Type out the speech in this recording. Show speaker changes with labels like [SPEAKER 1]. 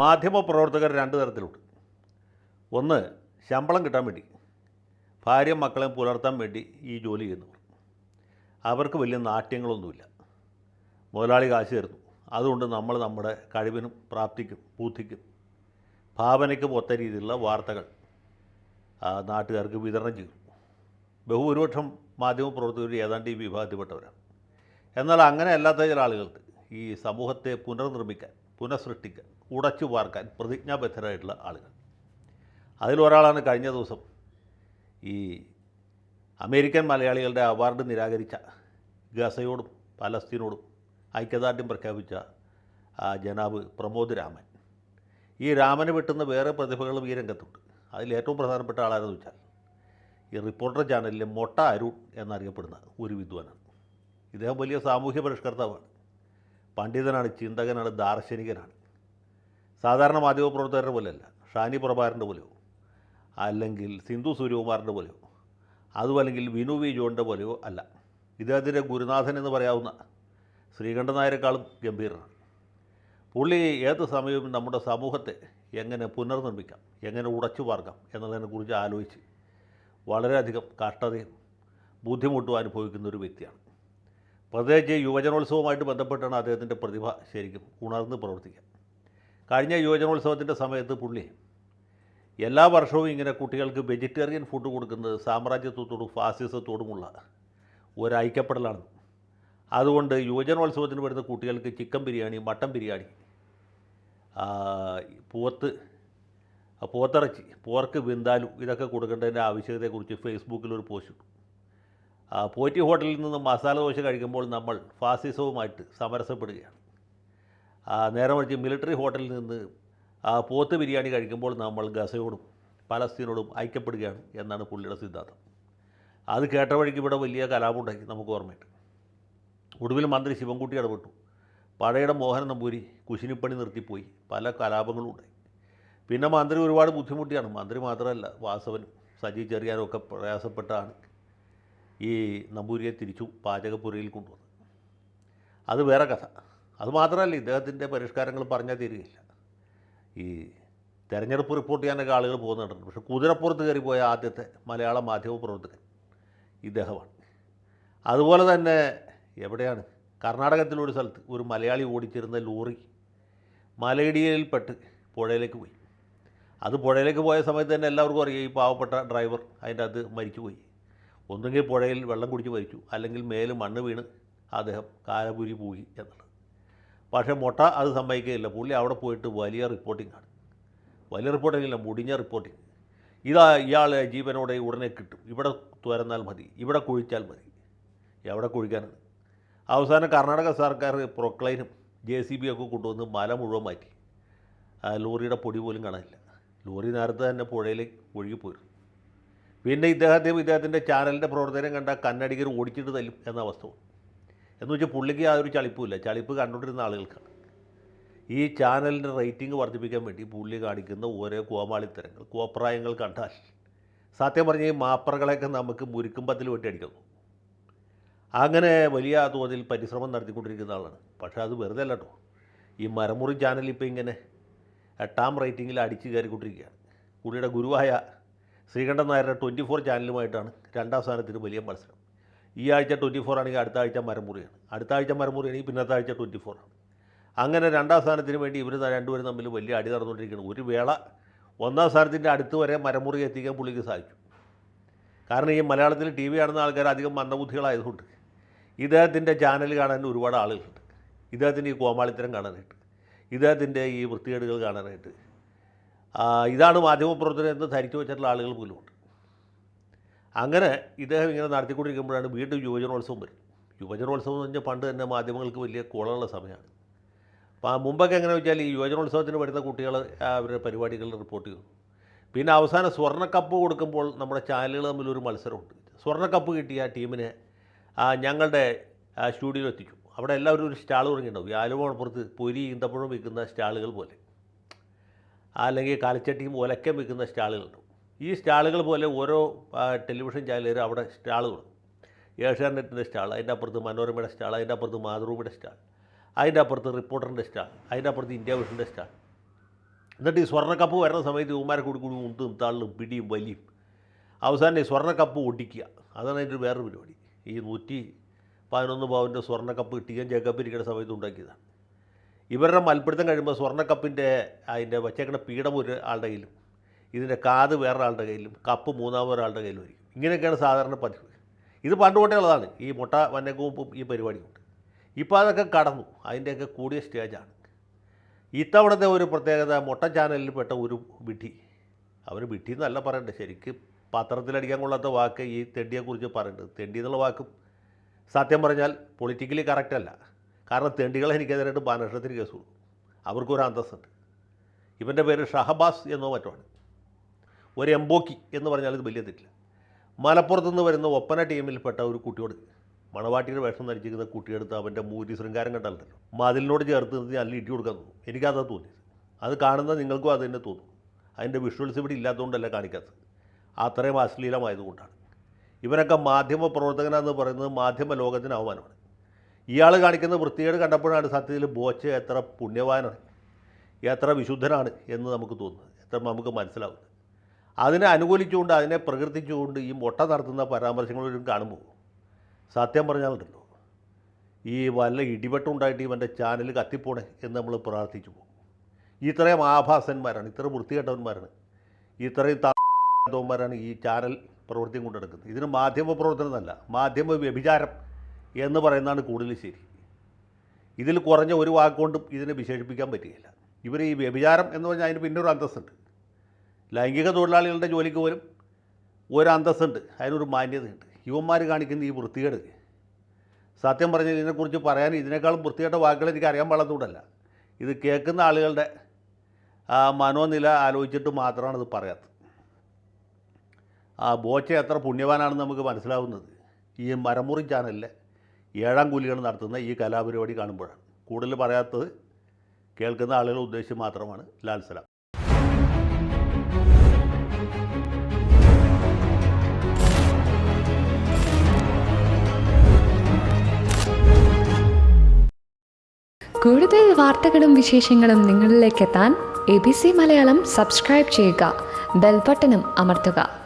[SPEAKER 1] മാധ്യമപ്രവർത്തകർ രണ്ട് തരത്തിലുണ്ട്. ഒന്ന്, ശമ്പളം കിട്ടാൻ വേണ്ടി ഭാര്യയും മക്കളെയും പുലർത്താൻ വേണ്ടി ഈ ജോലി ചെയ്യുന്നവർ. അവർക്ക് വലിയ നാട്യങ്ങളൊന്നുമില്ല. മുതലാളി കാശ് തരുന്നു, അതുകൊണ്ട് നമ്മൾ നമ്മുടെ കഴിവിനും പ്രാപ്തിക്കും ബുദ്ധിക്കും ഭാവനയ്ക്കും ഒത്ത രീതിയിലുള്ള വാർത്തകൾ നാട്ടുകാർക്ക് വിതരണം ചെയ്യുന്നു. ബഹുഭൂരിപക്ഷം മാധ്യമപ്രവർത്തകർ ഏതാണ്ട് ഈ വിഭാഗത്തിൽപ്പെട്ടവരാണ്. എന്നാൽ അങ്ങനെ അല്ലാത്ത ചില ആളുകൾക്ക് ഈ സമൂഹത്തെ പുനർനിർമ്മിക്കാൻ, പുനഃസൃഷ്ടിക്കാൻ, ഉടച്ചു വാർക്കാൻ പ്രതിജ്ഞാബദ്ധരായിട്ടുള്ള ആളുകൾ. അതിലൊരാളാണ് കഴിഞ്ഞ ദിവസം ഈ അമേരിക്കൻ മലയാളികളുടെ അവാർഡ് നിരാകരിച്ച ഗസയോടും പലസ്തീനോടും ഐക്യദാർഢ്യം പ്രഖ്യാപിച്ച ജനാബ് പ്രമോദ് രാമൻ. ഈ രാമന് വെട്ടുന്ന വേറെ പ്രതിഭകളും ഈ രംഗത്തുണ്ട്. അതിലേറ്റവും പ്രധാനപ്പെട്ട ആളാരെന്ന് വെച്ചാൽ ഈ റിപ്പോർട്ടർ ചാനലിലെ മൊട്ട അരുൺ എന്നറിയപ്പെടുന്ന ഒരു വിദ്വാനാണ്. ഇദ്ദേഹം വലിയ സാമൂഹ്യ പരിഷ്കർത്താവാണ്, പണ്ഡിതനാണ്, ചിന്തകനാണ്, ദാർശനികനാണ്. സാധാരണ മാധ്യമപ്രവർത്തകരുടെ പോലെയല്ല, ഷാനി പ്രഭാകരൻ്റെ പോലെയോ അല്ലെങ്കിൽ സിന്ധു സൂര്യകുമാറിൻ്റെ പോലെയോ അതുമല്ലെങ്കിൽ വിനു വി ജോണിൻ്റെ പോലെയോ അല്ല. ഇദ്ദേഹത്തിൻ്റെ ഗുരുനാഥൻ എന്ന് പറയാവുന്ന ശ്രീകണ്ഠൻ നായരെക്കാളും ഗംഭീരനാണ്. പുള്ളി ഏത് സമയവും നമ്മുടെ സമൂഹത്തെ എങ്ങനെ പുനർനിർമ്മിക്കാം, എങ്ങനെ ഉടച്ചു വാർക്കാം എന്നതിനെക്കുറിച്ച് ആലോചിച്ച് വളരെയധികം കഷ്ടതയും ബുദ്ധിമുട്ടും അനുഭവിക്കുന്ന ഒരു വ്യക്തിയാണ്. പ്രത്യേകിച്ച് യുവജനോത്സവവുമായിട്ട് ബന്ധപ്പെട്ടാണ് അദ്ദേഹത്തിൻ്റെ പ്രതിഭ ശരിക്കും ഉണർന്ന് പ്രവർത്തിക്കുക. കഴിഞ്ഞ യുവജനോത്സവത്തിൻ്റെ സമയത്ത് പുള്ളി എല്ലാ വർഷവും ഇങ്ങനെ കുട്ടികൾക്ക് വെജിറ്റേറിയൻ ഫുഡ് കൊടുക്കുന്നത് സാമ്രാജ്യത്വത്തോടും ഫാസിസത്തോടുമുള്ള ഒരു ഐക്യപ്പെടലാണ്. അതുകൊണ്ട് യുവജനോത്സവത്തിന് വരുന്ന കുട്ടികൾക്ക് ചിക്കൻ ബിരിയാണി, മട്ടൻ ബിരിയാണി, പോത്തിറച്ചി, പോർക്ക് വിന്താലു ഇതൊക്കെ കൊടുക്കേണ്ടതിൻ്റെ ആവശ്യകതയെക്കുറിച്ച് ഫേസ്ബുക്കിൽ ഒരു പോസ്റ്റ് ഇട്ടു. പോറ്റി ഹോട്ടലിൽ നിന്ന് മസാല ദോശ കഴിക്കുമ്പോൾ നമ്മൾ ഫാസിസവുമായിട്ട് സമരസപ്പെടുകയാണ്. നേരെ മറിച്ച് മിലിറ്ററി ഹോട്ടലിൽ നിന്ന് പോത്ത് ബിരിയാണി കഴിക്കുമ്പോൾ നമ്മൾ ഗസയോടും പലസ്തീനോടും ഐക്യപ്പെടുകയാണ് എന്നാണ് പുള്ളിയുടെ സിദ്ധാന്തം. അത് കേട്ട വഴിക്ക് ഇവിടെ വലിയ കലാപമുണ്ടായി, നമുക്ക് ഓർമ്മയുണ്ട്. ഒടുവിൽ മന്ത്രി ശിവൻകുട്ടി ഇടപെട്ടു. പഴയുടെ മോഹൻ നമ്പൂരി കുശിനിപ്പണി നിർത്തിപ്പോയി, പല കലാപങ്ങളും ഉണ്ടായി. പിന്നെ മന്ത്രി ഒരുപാട് ബുദ്ധിമുട്ടിയാണ്. മന്ത്രി മാത്രമല്ല, വാസവനും സജി ചെറിയാനും ഒക്കെ പ്രയാസപ്പെട്ടാണ് ഈ നമ്പൂരിയെ തിരിച്ചു പാചകപ്പുരയിൽ കൊണ്ടുവന്നത്. അത് വേറെ കഥ. അതുമാത്രമല്ല, ഇദ്ദേഹത്തിൻ്റെ പരിഷ്കാരങ്ങൾ പറഞ്ഞാൽ തീരുകയില്ല. ഈ തെരഞ്ഞെടുപ്പ് റിപ്പോർട്ട് ചെയ്യാനൊക്കെ ആളുകൾ പോകുന്നുണ്ട്. പക്ഷേ കുതിരപ്പുറത്ത് കയറിപ്പോയ ആദ്യത്തെ മലയാള മാധ്യമ പ്രവർത്തകൻ ഇദ്ദേഹമാണ്. അതുപോലെ തന്നെ എവിടെയാണ്, കർണാടകത്തിലൊരു സ്ഥലത്ത് ഒരു മലയാളി ഓടിച്ചിരുന്ന ലോറി മലയിടിയിൽപ്പെട്ട് പുഴയിലേക്ക് പോയി. അത് പുഴയിലേക്ക് പോയ സമയത്ത് തന്നെ എല്ലാവർക്കും അറിയാം, ഈ പാവപ്പെട്ട ഡ്രൈവർ അതിൻ്റെ അകത്ത് മരിച്ചുപോയി. ഒന്നുകിൽ പുഴയിൽ വെള്ളം കുടിച്ച് മരിച്ചു, അല്ലെങ്കിൽ മേല് മണ്ണ് വീണ് അദ്ദേഹം കാലപുരി പോയി എന്നുള്ളത്. പക്ഷേ മൊട്ട അത് സമ്മതിക്കുകയില്ല. പുള്ളി അവിടെ പോയിട്ട് വലിയ റിപ്പോർട്ടിങ്ങാണ്. വലിയ റിപ്പോർട്ടിങ്ങില്ല, മുടിഞ്ഞ റിപ്പോർട്ടിങ്. ഇയാൾ ജീവനോടെ ഉടനെ കിട്ടും, ഇവിടെ തുരന്നാൽ മതി, ഇവിടെ കുഴിച്ചാൽ മതി. എവിടെ കുഴിക്കാനാണ്? അവസാനം കർണാടക സർക്കാർ പ്രൊക്ലൈനും JCB ഒക്കെ കൊണ്ടുവന്ന് മല മുഴുവൻ മാറ്റി. ലോറിയുടെ പൊടി പോലും കാണാനില്ല. ലോറി നേരത്തെ തന്നെ പുഴയിലേക്ക് ഒഴുകിപ്പോയിരുന്നു. പിന്നെ ഇദ്ദേഹത്തിൻ്റെ ചാനലിൻ്റെ പ്രവർത്തനം കണ്ട കന്നഡികർ ഓടിച്ചിട്ട് തല്ലും എന്ന അവസ്ഥ. എന്ന് വെച്ചാൽ പുള്ളിക്ക് യാതൊരു ചളിപ്പുമില്ല. ചളിപ്പ് കണ്ടുകൊണ്ടിരുന്ന ആളുകൾക്കാണ്. ഈ ചാനലിൻ്റെ റേറ്റിംഗ് വർദ്ധിപ്പിക്കാൻ വേണ്ടി പുള്ളി കാണിക്കുന്ന ഓരോ കോമാളിത്തരങ്ങൾ, കോപ്രായങ്ങൾ കണ്ടാൽ സത്യം പറഞ്ഞ ഈ മാപ്പറകളെയൊക്കെ നമുക്ക് മുരുക്കുമ്പത്തിൽ വെട്ടി അടിക്കുന്നു. അങ്ങനെ വലിയ തോതിൽ പരിശ്രമം നടത്തിക്കൊണ്ടിരിക്കുന്ന ആളാണ്. പക്ഷേ അത് വെറുതെ അല്ല കേട്ടോ. ഈ മരമുറി ചാനൽ ഇപ്പോൾ ഇങ്ങനെ 8ാം റേറ്റിങ്ങിൽ അടിച്ച് കയറിക്കൊണ്ടിരിക്കുകയാണ്. പുള്ളിയുടെ ഗുരുവായ ശ്രീകണ്ഠൻ നായരുടെ 24 ചാനലുമായിട്ടാണ് 2ാം സ്ഥാനത്തിന് വലിയ മത്സരം. ഈ ആഴ്ച 24 ആണെങ്കിൽ അടുത്ത ആഴ്ച മരമുറിയാണ്, അടുത്ത ആഴ്ച മരമുറിയാണെങ്കിൽ പിന്നത്തെ ആഴ്ച 24 ആണ്. അങ്ങനെ 2ാം സ്ഥാനത്തിന് വേണ്ടി ഇവർ രണ്ടുപേരും തമ്മിൽ വലിയ അടി നടന്നുകൊണ്ടിരിക്കുകയാണ്. ഒരു വേള 1ാം സ്ഥാനത്തിൻ്റെ അടുത്ത് വരെ മരമുറി എത്തിക്കാൻ പുള്ളിക്ക് സാധിച്ചു. കാരണം ഈ മലയാളത്തിൽ TV കാണുന്ന ആൾക്കാർ അധികം മന്ദബുദ്ധികളായതുകൊണ്ട് ഇദ്ദേഹത്തിൻ്റെ ചാനൽ കാണാൻ ഒരുപാട് ആളുകളുണ്ട്. ഇദ്ദേഹത്തിൻ്റെ ഈ കോമാളിത്തരം കാണാനായിട്ട്, ഇദ്ദേഹത്തിൻ്റെ ഈ വൃത്തികേടുകൾ കാണാനായിട്ട്. ഇതാണ് മാധ്യമപ്രവർത്തനം എന്ന് ധരിച്ചു വെച്ചിട്ടുള്ള ആളുകൾ പോലുമുണ്ട്. അങ്ങനെ ഇദ്ദേഹം ഇങ്ങനെ നടത്തിക്കൊണ്ടിരിക്കുമ്പോഴാണ് വീണ്ടും യുവജനോത്സവം വരും. യുവജനോത്സവം എന്ന് പറഞ്ഞാൽ പണ്ട് തന്നെ മാധ്യമങ്ങൾക്ക് വലിയ കോളമുള്ള സമയമാണ്. മുമ്പൊക്കെ എങ്ങനെ വെച്ചാൽ ഈ യുവജനോത്സവത്തിന് വരുന്ന കുട്ടികൾ അവരുടെ പരിപാടികൾ റിപ്പോർട്ട് ചെയ്തു. പിന്നെ അവസാനം സ്വർണ്ണക്കപ്പ് കൊടുക്കുമ്പോൾ നമ്മുടെ ചാനലുകൾ തമ്മിലൊരു മത്സരമുണ്ട്. സ്വർണ്ണക്കപ്പ് കിട്ടിയ ടീമിനെ ഞങ്ങളുടെ സ്റ്റുഡിയോയിൽ എത്തിച്ചു. അവിടെ എല്ലാവരും ഒരു സ്റ്റാൾ തുടങ്ങിയിട്ടുണ്ടാവും. ഈ ആലുവപ്പുറത്ത് പൊരി ഈന്തപ്പഴം വിൽക്കുന്ന സ്റ്റാളുകൾ പോലെ, അല്ലെങ്കിൽ കാലിച്ചട്ടിയും ഒലക്കം വിൽക്കുന്ന സ്റ്റാളുകളുണ്ടാവും. ഈ സ്റ്റാളുകൾ പോലെ ഓരോ ടെലിവിഷൻ ചാനലുകാരും അവിടെ സ്റ്റാൾ തുടങ്ങും. ഏഷ്യാനെറ്റിൻ്റെ സ്റ്റാൾ, അതിൻ്റെ അപ്പുറത്ത് മനോരമയുടെ സ്റ്റാൾ, അതിൻ്റെ അപ്പുറത്ത് മാതൃഭൂമിയുടെ സ്റ്റാൾ, അതിൻ്റെ അപ്പുറത്ത് റിപ്പോർട്ടറിൻ്റെ സ്റ്റാൾ, അതിൻ്റെ അപ്പുറത്ത് ഇന്ത്യ വിഷൻ്റെ സ്റ്റാൾ. എന്നിട്ട് ഈ സ്വർണ്ണക്കപ്പ് വരുന്ന സമയത്ത് ഇവന്മാരെ കൂടി ഉന്തും തള്ളും പിടിയും വലിയും അവസാനം ഈ സ്വർണ്ണക്കപ്പ് ഒടിക്കുക. അതാണ് അതിൻ്റെ വേറൊരു പരിപാടി. ഈ 111 പവൻ്റെ സ്വർണ്ണക്കപ്പ് ടി.എൻ. ജേക്കബ് ഇരിക്കുന്ന സമയത്ത് ഉണ്ടാക്കിയതാണ്. ഇവരുടെ മൽപ്പിടുത്തം കഴിയുമ്പോൾ സ്വർണ്ണക്കപ്പിൻ്റെ അതിൻ്റെ വച്ചേക്കണ പീഠം ഒരു ആളുടെ കയ്യിലും ഇതിൻ്റെ കാത് വേറെ ആളുടെ കയ്യിലും കപ്പ് മൂന്നാമതൊരാളുടെ കയ്യിലും ആയിരിക്കും. ഇങ്ങനെയൊക്കെയാണ് സാധാരണ പതിവ്. ഇത് പണ്ടുകൊണ്ടേ ഉള്ളതാണ്. ഈ മുട്ട വന്നേക്കുമ്പും ഈ പരിപാടിയുണ്ട്. ഇപ്പോൾ അതൊക്കെ കടന്നു, അതിൻ്റെയൊക്കെ കൂടിയ സ്റ്റേജാണ്. ഇത്തവണത്തെ ഒരു പ്രത്യേകത, മുട്ട ചാനലിൽ പെട്ട ഒരു വിഡ്ഢി, അവന് വിഡ്ഢി എന്നല്ല പറയണ്ടേ, ശരിക്കും പത്രത്തിലടിക്കാൻ കൊള്ളാത്ത വാക്ക് ഈ തെണ്ടിയെക്കുറിച്ച് പറയുന്നത്. തെണ്ടി എന്നുള്ള വാക്കും സത്യം പറഞ്ഞാൽ പൊളിറ്റിക്കലി കറക്റ്റല്ല. കാരണം തെണ്ടികളെ എനിക്കെതിരായിട്ട് ബാനഷ്ടത്തിന് കേസ് കൊടുക്കും. അവർക്കൊരു അന്തസ്സുണ്ട്. ഇവൻ്റെ പേര് ഷഹബാസ് എന്നോ മറ്റുമാണ്. ഒരു എംബോക്കി എന്ന് പറഞ്ഞാൽ ഇത് വലിയ തെറ്റില്ല. മലപ്പുറത്തുനിന്ന് വരുന്ന ഒപ്പന ടീമിൽപ്പെട്ട ഒരു കുട്ടിയോട്, മണവാട്ടിയുടെ വേഷം ധരിച്ചിരിക്കുന്ന കുട്ടിയെടുത്ത് അവൻ്റെ മൂരി ശൃംഗാരം കണ്ടല്ലോ, മതിലിനോട് ചേർത്ത് നിർത്തി നല്ല ഇടി കൊടുക്കാൻ തോന്നും. എനിക്കതാ തോന്നിയത്. അത് കാണുന്ന നിങ്ങൾക്കും അത് തന്നെ തോന്നും. അതിൻ്റെ വിഷ്വൽസ് ഇവിടെ ഇല്ലാത്തതുകൊണ്ടല്ല കാണിക്കാത്തത്, അത്രയും അശ്ലീലമായതുകൊണ്ടാണ്. ഇവരൊക്കെ മാധ്യമ പ്രവർത്തകനാണെന്ന് പറയുന്നത് മാധ്യമ ലോകത്തിന് അവമാനമാണ്. ഇയാൾ കാണിക്കുന്ന വൃത്തികേട് കണ്ടപ്പോഴാണ് സത്യത്തിൽ ബോച്ച എത്ര പുണ്യവാനാണ്, എത്ര വിശുദ്ധനാണ് എന്ന് നമുക്ക് തോന്നുന്നത്, എത്ര നമുക്ക് മനസ്സിലാവുന്നത്. അതിനെ അനുകൂലിച്ചുകൊണ്ട് അതിനെ പ്രകീർത്തിച്ചുകൊണ്ട് ഈ മുട്ട നടത്തുന്ന പരാമർശങ്ങളും കാണുമ്പോൾ സത്യം പറഞ്ഞാലുണ്ടല്ലോ, ഈ വല്ല ഇടിവെട്ടുണ്ടായിട്ട് ഇവൻ്റെ ചാനൽ കത്തിപ്പോണേ എന്ന് നമ്മൾ പ്രാർത്ഥിച്ചു പോകും. ഇത്രയും ആഭാസന്മാരാണ്, ഇത്രയും വൃത്തികെട്ടവന്മാരാണ്, ഇത്രയും താഴ്ത്തവന്മാരാണ് ഈ ചാനൽ പ്രവൃത്തിയും കൊണ്ടെടുക്കുന്നത്. ഇതിന് മാധ്യമ പ്രവർത്തനം എന്നല്ല, മാധ്യമ വ്യഭിചാരം എന്ന് പറയുന്നതാണ് കൂടുതൽ ശരി. ഇതിൽ കുറഞ്ഞ ഒരു വാക്കുകൊണ്ടും ഇതിനെ വിശേഷിപ്പിക്കാൻ പറ്റുകയില്ല. ഇവർ ഈ വ്യഭിചാരം എന്ന് പറഞ്ഞാൽ അതിന് പിന്നെ ഒരു അന്തസ്സുണ്ട്. ലൈംഗിക തൊഴിലാളികളുടെ ജോലിക്ക് പോലും ഒരു അന്തസ്സുണ്ട്, അതിനൊരു മാന്യതയുണ്ട്. ഇവന്മാർ കാണിക്കുന്ന ഈ വൃത്തികേട്, സത്യം പറഞ്ഞാൽ ഇതിനെക്കുറിച്ച് പറയാൻ ഇതിനേക്കാളും വൃത്തികെട്ട വാക്കുകൾ എനിക്ക് അറിയാൻ പാടുന്നതുകൊണ്ടല്ല, ഇത് കേൾക്കുന്ന ആളുകളുടെ മനോനില ആലോചിച്ചിട്ട് മാത്രമാണ് ഇത് പറയാത്തത്. ബോച്ച എത്ര പുണ്യവാനാണെന്ന് നമുക്ക് മനസ്സിലാവുന്നത് ഈ മരമുറി ചാനലിലെ 7ാം കൂലികൾ നടത്തുന്ന ഈ കലാപരിപാടി കാണുമ്പോഴാണ്. കൂടുതൽ പറയാത്തത് കേൾക്കുന്ന ആളുകളെ ഉദ്ദേശിച്ച് മാത്രമാണ്. ലാൽ സലാം.
[SPEAKER 2] കൂടുതൽ വാർത്തകളും വിശേഷങ്ങളും നിങ്ങളിലേക്ക് എത്താൻ ABC മലയാളം സബ്സ്ക്രൈബ് ചെയ്യുക, ബെൽ ബട്ടണും അമർത്തുക.